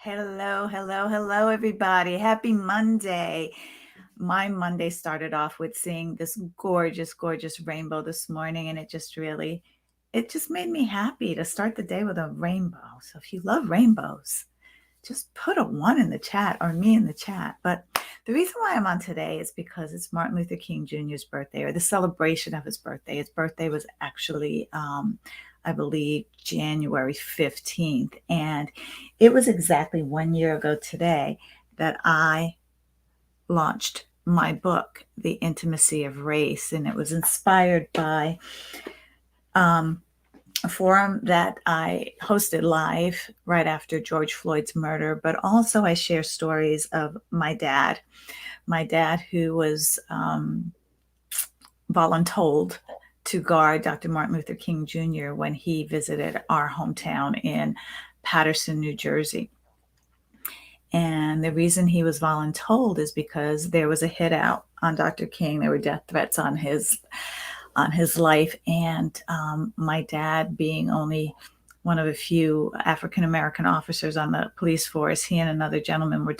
Hello, hello, hello, everybody. Happy Monday. My Monday started off with seeing this gorgeous, gorgeous rainbow this morning, and it just made me happy to start the day with a rainbow. So if you love rainbows, just put a one in the chat or me in the chat. But the reason why I'm on today is because it's Martin Luther King Jr.'s birthday, or the celebration of his birthday. His birthday was actually, I believe, January 15th. And it was exactly 1 year ago today that I launched my book, The Intimacy of Race. And it was inspired by a forum that I hosted live right after George Floyd's murder, but also I share stories of my dad who was voluntold to guard Dr. Martin Luther King Jr. when he visited our hometown in Paterson, New Jersey. And the reason he was voluntold is because there was a hit out on Dr. King. There were death threats on his life. And my dad, being only one of a few African-American officers on the police force, he and another gentleman were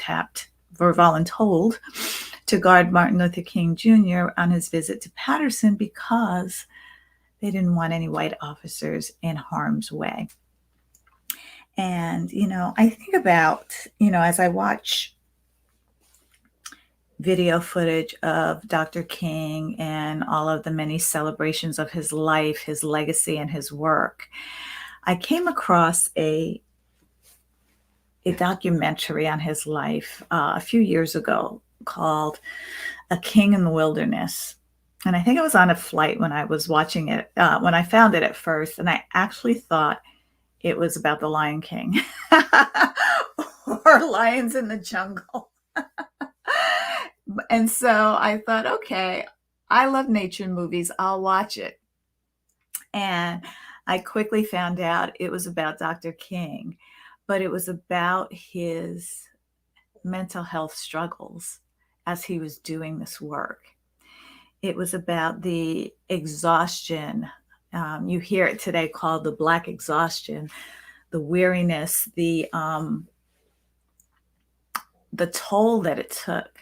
voluntold to guard Martin Luther King Jr. on his visit to Paterson because they didn't want any white officers in harm's way. And, I think about, as I watch video footage of Dr. King and all of the many celebrations of his life, his legacy, and his work, I came across a documentary on his life a few years ago called A King in the Wilderness. And I think I was on a flight when I was watching it, when I found it at first, and I actually thought it was about the Lion King or lions in the jungle. And so I thought, okay, I love nature movies. I'll watch it. And I quickly found out it was about Dr. King, but it was about his mental health struggles as he was doing this work. It was about the exhaustion. You hear it today called the Black exhaustion, the weariness, the toll that it took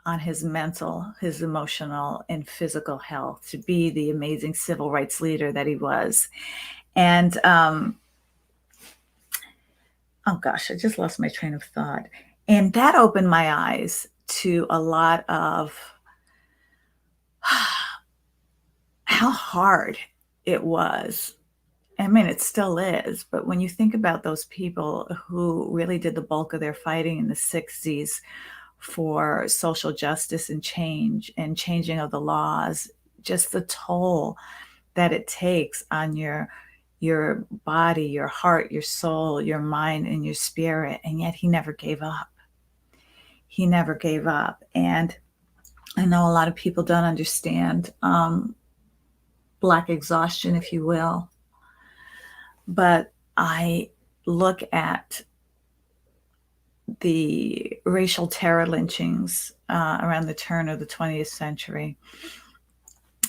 on his mental, his emotional, and physical health to be the amazing civil rights leader that he was. And oh gosh, I just lost my train of thought. And that opened my eyes to a lot of how hard it was. I mean, it still is, but when you think about those people who really did the bulk of their fighting in the 60s for social justice and change and changing of the laws, just the toll that it takes on your body, your heart, your soul, your mind, and your spirit. And yet he never gave up. He never gave up. And I know a lot of people don't understand Black exhaustion, if you will. But I look at the racial terror lynchings around the turn of the 20th century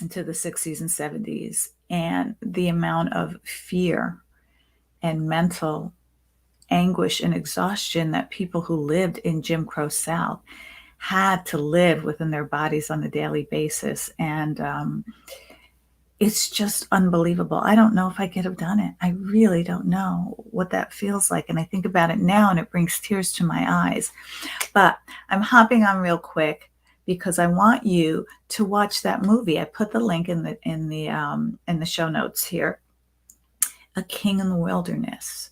into the 60s and 70s, and the amount of fear and mental anguish and exhaustion that people who lived in Jim Crow South had to live within their bodies on a daily basis. And it's just unbelievable. I don't know if I could have done it. I really don't know what that feels like. And I think about it now and it brings tears to my eyes. But I'm hopping on real quick because I want you to watch that movie. I put the link in the show notes here. A King in the Wilderness.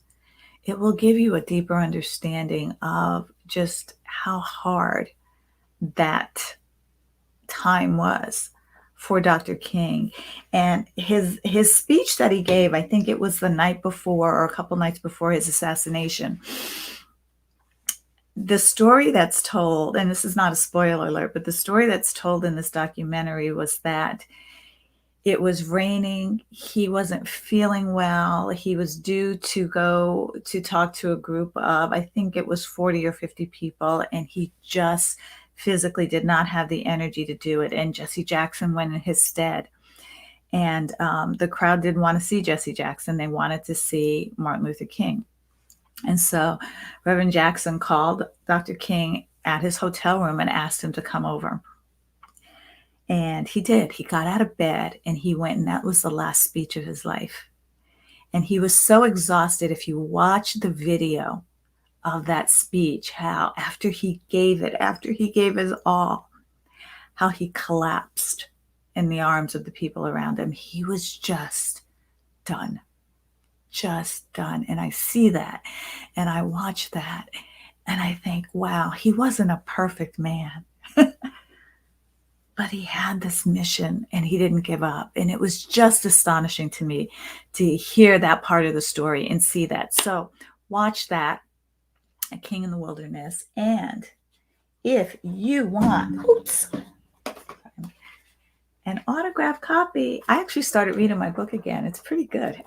It will give you a deeper understanding of just how hard that time was for Dr. King. And his speech that he gave, I think it was the night before or a couple nights before his assassination. The story that's told, and this is not a spoiler alert, but the story that's told in this documentary was that it was raining. He wasn't feeling well. He was due to go to talk to a group of, I think it was 40 or 50 people, and he just physically did not have the energy to do it. And Jesse Jackson went in his stead. And the crowd didn't want to see Jesse Jackson. They wanted to see Martin Luther King. And so Reverend Jackson called Dr. King at his hotel room and asked him to come over. And he did. He got out of bed and he went, and that was the last speech of his life. And he was so exhausted. If you watch the video of that speech, how after he gave his all, how he collapsed in the arms of the people around him. He was just done. And I see that and I watch that and I think, wow, he wasn't a perfect man, but he had this mission and he didn't give up. And it was just astonishing to me to hear that part of the story and see that. So watch that, A King in the Wilderness. And if you want, an autographed copy, I actually started reading my book again. It's pretty good.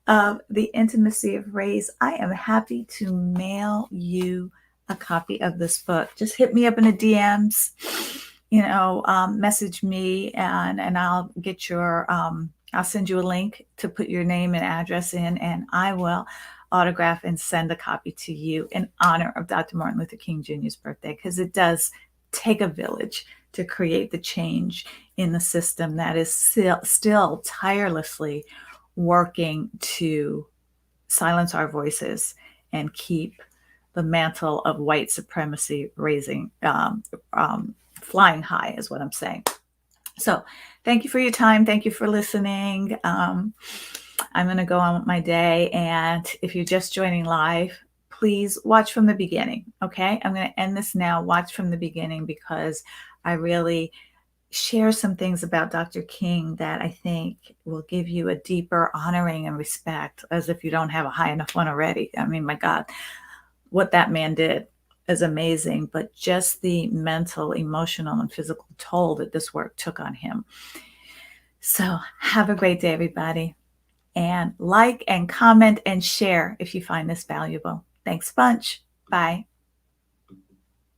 Of The Intimacy of Race, I am happy to mail you a copy of this book. Just hit me up in the DMs, message me and I'll get your, I'll send you a link to put your name and address in, and I will autograph and send a copy to you in honor of Dr. Martin Luther King Jr.'s birthday, because it does take a village to create the change in the system that is still tirelessly working to silence our voices and keep the mantle of white supremacy flying high, is what I'm saying. So thank you for your time. Thank you for listening. I'm going to go on with my day. And if you're just joining live, please watch from the beginning. Okay. I'm going to end this now. Watch from the beginning, because I really share some things about Dr. King that I think will give you a deeper honoring and respect, as if you don't have a high enough one already. I mean, my God, what that man did is amazing, but just the mental, emotional, and physical toll that this work took on him. So have a great day, everybody. And like and comment and share if you find this valuable. Thanks a bunch. Bye.